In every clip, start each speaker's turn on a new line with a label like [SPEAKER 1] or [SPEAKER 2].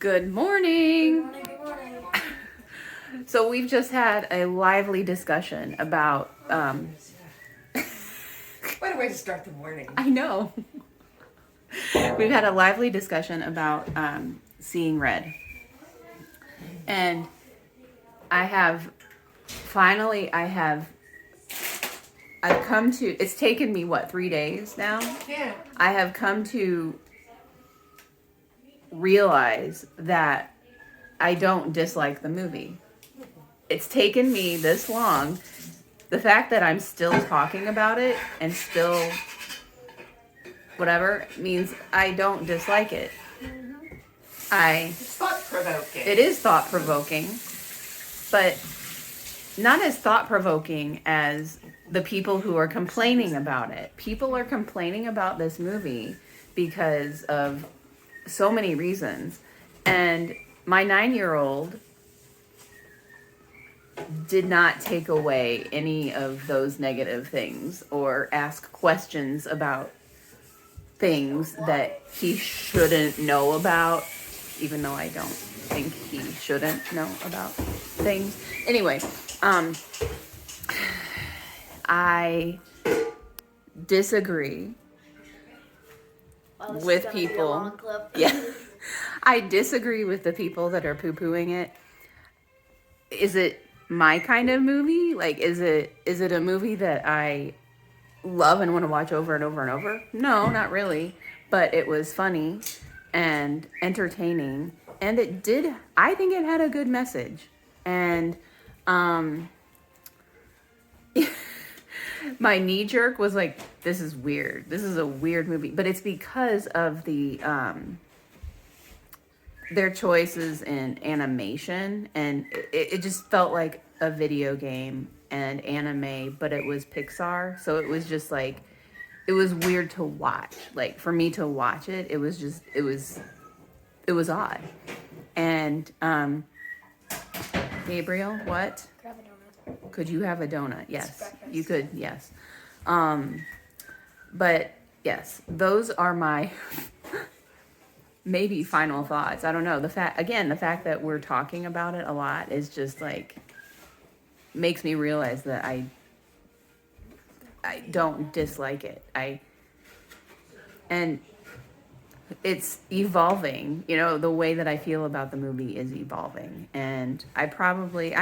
[SPEAKER 1] Good morning.
[SPEAKER 2] Good morning, good morning.
[SPEAKER 1] So we've just had a lively discussion about,
[SPEAKER 2] What a way to start the morning.
[SPEAKER 1] I know. We've had a lively discussion about seeing red. And I've come to, it's taken me, 3 days now?
[SPEAKER 2] Yeah.
[SPEAKER 1] I have come to realize that I don't dislike the movie. It's taken me this long. The fact that I'm still talking about it and still whatever means I don't dislike it.
[SPEAKER 2] It's thought-provoking.
[SPEAKER 1] It is thought-provoking, but not as thought-provoking as the people who are complaining about it. People are complaining about this movie because of so many reasons. And my 9-year-old did not take away any of those negative things or ask questions about things that he shouldn't know about, even though I don't think he shouldn't know about things. Anyway, I disagree with people. Yeah. I disagree with the people that are poo-pooing it. Is it my kind of movie? Like, is it a movie that I love and want to watch over and over and over? No, not really. But it was funny and entertaining, and I think it had a good message. And my knee jerk was like, this is weird. This is a weird movie. But it's because of their choices in animation, and it just felt like a video game and anime, but it was Pixar. So it was just like, it was weird to watch. Like, for me to watch it, it was odd. And Gabriel, what?
[SPEAKER 3] Grab a donut.
[SPEAKER 1] Could you have a donut? Yes,
[SPEAKER 3] breakfast.
[SPEAKER 1] you could. Yes. But yes, those are my maybe final thoughts. I don't know. The fact that we're talking about it a lot is just like, makes me realize that I don't dislike it. And it's evolving. You know, the way that I feel about the movie is evolving. And I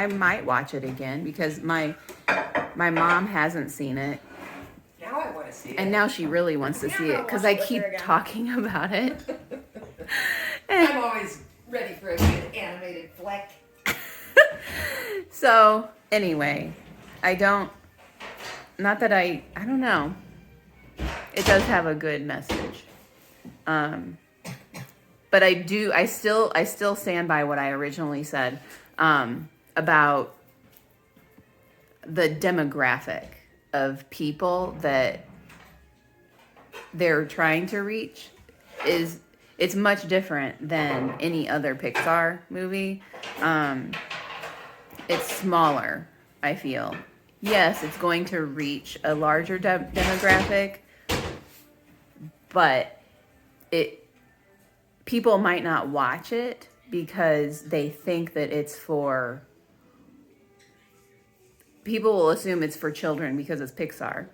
[SPEAKER 1] might watch it again because my mom hasn't seen it.
[SPEAKER 2] Now I want to see it.
[SPEAKER 1] And now she really wants to see it because I keep talking about it.
[SPEAKER 2] I'm always ready for a good animated flick.
[SPEAKER 1] So, anyway, I don't know. It does have a good message. But I still stand by what I originally said, about the demographic of people that they're trying to reach it's much different than any other Pixar movie. It's smaller, I feel. Yes, it's going to reach a larger demographic, but people might not watch it because they think that people will assume it's for children because it's Pixar,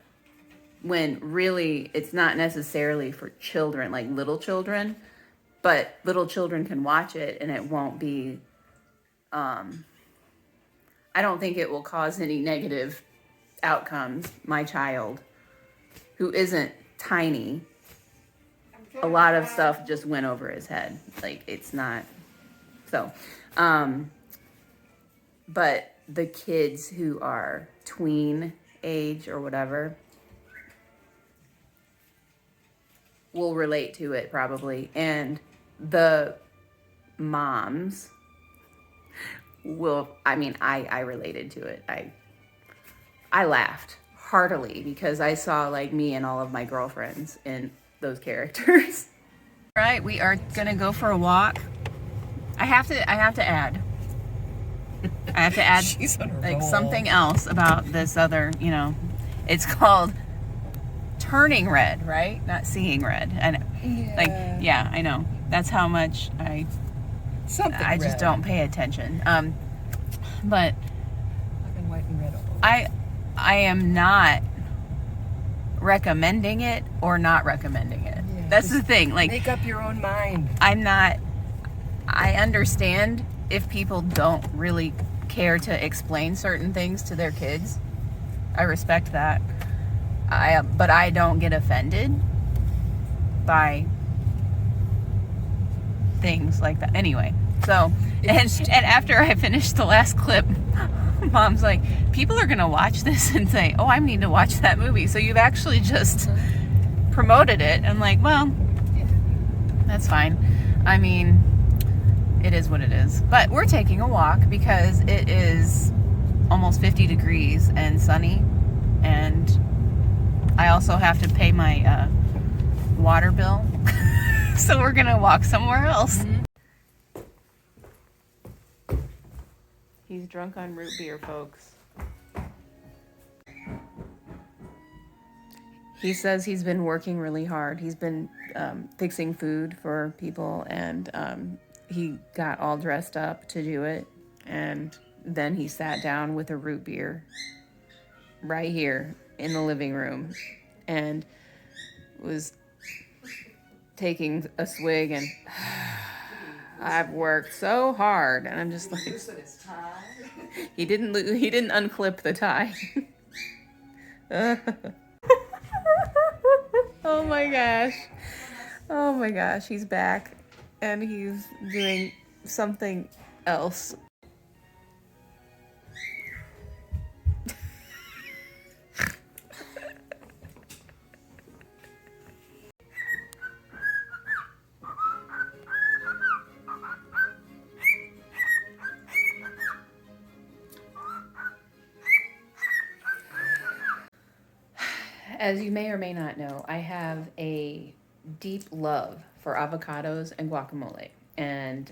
[SPEAKER 1] when really it's not necessarily for children, like little children, but little children can watch it and it won't be, I don't think it will cause any negative outcomes. My child, who isn't tiny, a lot of stuff just went over his head. Like, it's not, so, but the kids who are tween age or whatever will relate to it probably, and the moms will. I mean, I related to it. I laughed heartily because I saw like me and all of my girlfriends in those characters. All right, we are gonna go for a walk. I have to add
[SPEAKER 2] She's on a
[SPEAKER 1] like
[SPEAKER 2] roll.
[SPEAKER 1] something else about this other, it's called Turning Red, right? Not Seeing Red. And
[SPEAKER 2] Yeah.
[SPEAKER 1] like, yeah, I know. That's how much I
[SPEAKER 2] Something
[SPEAKER 1] I just
[SPEAKER 2] red.
[SPEAKER 1] don't pay attention. But
[SPEAKER 2] Black and white and red all over.
[SPEAKER 1] I am not recommending it or not recommending it.
[SPEAKER 2] Yeah,
[SPEAKER 1] That's
[SPEAKER 2] just
[SPEAKER 1] the thing. Like,
[SPEAKER 2] make up your own mind.
[SPEAKER 1] I understand if people don't really care to explain certain things to their kids. I respect that. But I don't get offended by things like that. Anyway, so and after I finished the last clip, Mom's like, people are gonna watch this and say, "Oh, I need to watch that movie." So you've actually just promoted it. I'm like, well, that's fine. I mean, it is what it is. But we're taking a walk because it is almost 50 degrees and sunny, and I also have to pay my water bill. So we're gonna walk somewhere else. He's drunk on root beer, folks. He says he's been working really hard. He's been fixing food for people, and he got all dressed up to do it. And then he sat down with a root beer right here in the living room and was taking a swig and I've worked so hard, and I'm just like, he didn't unclip the tie. Oh my gosh, he's back and he's doing something else. As you may or may not know, I have a deep love for avocados and guacamole. And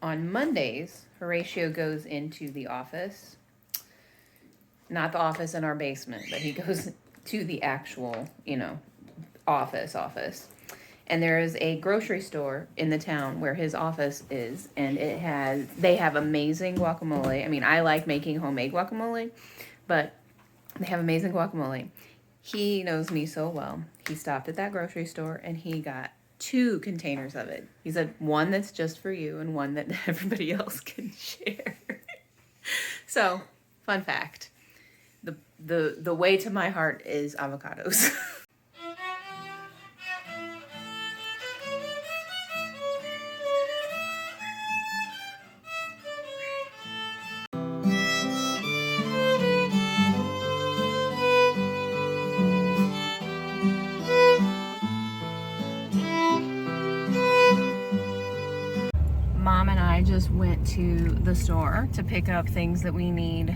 [SPEAKER 1] on Mondays, Horatio goes into the office. Not the office in our basement, but he goes to the actual, office. And there is a grocery store in the town where his office is, and they have amazing guacamole. I mean, I like making homemade guacamole, but they have amazing guacamole. He knows me so well. He stopped at that grocery store and he got 2 containers of it. He said one that's just for you and one that everybody else can share. So, fun fact. The way to my heart is avocados. Mom and I just went to the store to pick up things that we need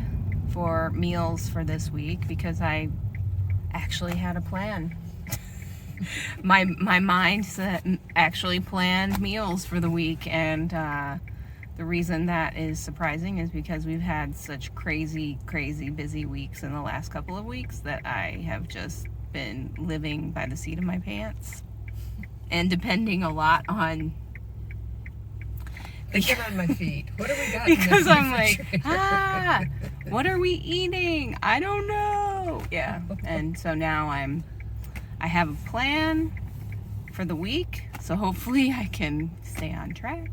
[SPEAKER 1] for meals for this week because I actually had a plan. my mindset actually planned meals for the week, and the reason that is surprising is because we've had such crazy busy weeks in the last couple of weeks that I have just been living by the seat of my pants and depending a lot on
[SPEAKER 2] I get on my feet. What do we got?
[SPEAKER 1] because I'm like, what are we eating? I don't know. Yeah. And so now I have a plan for the week, so hopefully I can stay on track.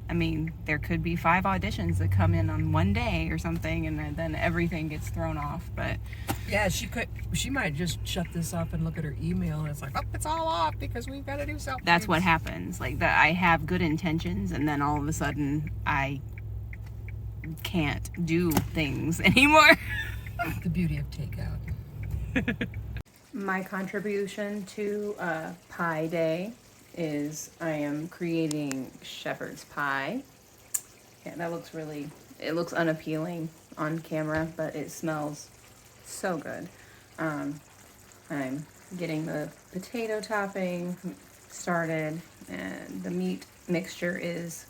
[SPEAKER 1] I mean, there could be 5 auditions that come in on one day or something, and then everything gets thrown off. But
[SPEAKER 2] yeah, she might just shut this up and look at her email, and it's like, oh, it's all off because we've got to do something.
[SPEAKER 1] that's what happens. Like that, I have good intentions, and then all of a sudden, I can't do things anymore.
[SPEAKER 2] The beauty of takeout.
[SPEAKER 1] My contribution to Pie Day is I am creating shepherd's pie. Yeah, that looks it looks unappealing on camera, but it smells so good. I'm getting the potato topping started, and the meat mixture is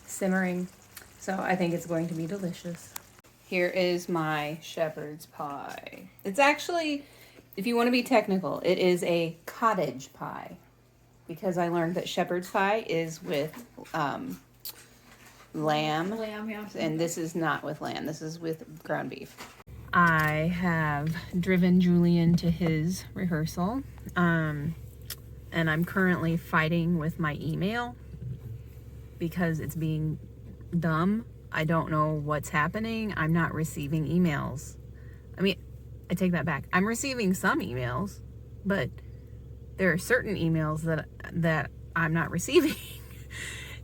[SPEAKER 1] simmering, so I think it's going to be delicious. Here is my shepherd's pie. It's actually, if you want to be technical, it is a cottage pie. because I learned that shepherd's pie is with lamb,
[SPEAKER 3] Yeah.
[SPEAKER 1] and this is not with lamb. This is with ground beef. I have driven Julian to his rehearsal, and I'm currently fighting with my email because it's being dumb. I don't know what's happening. I'm not receiving emails. I mean, I take that back. I'm receiving some emails, but there are certain emails that I'm not receiving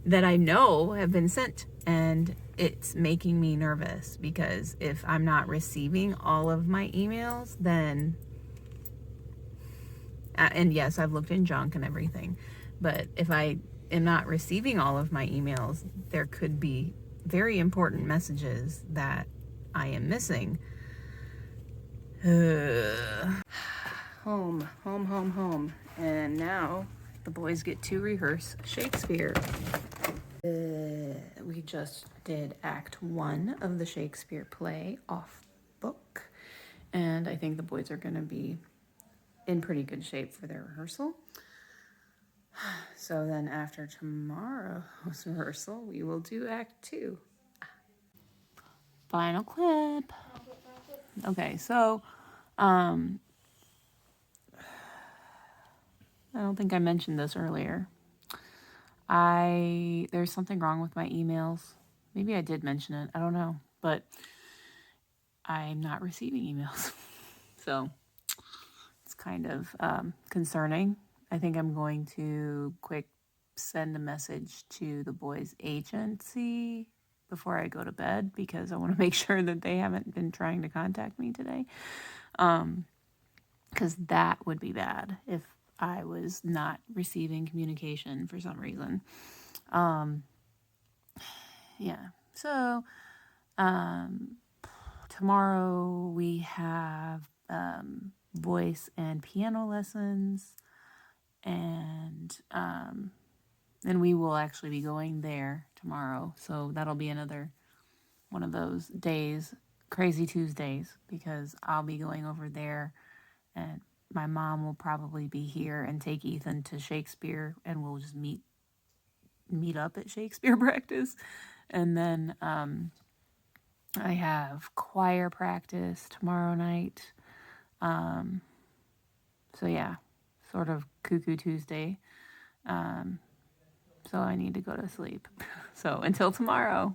[SPEAKER 1] that I know have been sent, and it's making me nervous because if I'm not receiving all of my emails, then and yes, I've looked in junk and everything, but if I am not receiving all of my emails, there could be very important messages that I am missing. Home. And now the boys get to rehearse Shakespeare. We just did Act 1 of the Shakespeare play off book, and I think the boys are going to be in pretty good shape for their rehearsal. So then after tomorrow's rehearsal, we will do Act 2. Final clip. Okay, so I don't think I mentioned this earlier. There's something wrong with my emails. Maybe I did mention it. I don't know, but I'm not receiving emails. So it's kind of concerning. I think I'm going to quick send a message to the boys' agency before I go to bed because I want to make sure that they haven't been trying to contact me today. Because that would be bad if I was not receiving communication for some reason. Yeah. So tomorrow we have voice and piano lessons, and we will actually be going there tomorrow. So that'll be another one of those days, crazy Tuesdays, because I'll be going over there, and my mom will probably be here and take Ethan to Shakespeare, and we'll just meet up at Shakespeare practice. And then I have choir practice tomorrow night. So yeah, sort of cuckoo Tuesday. So I need to go to sleep. So until tomorrow.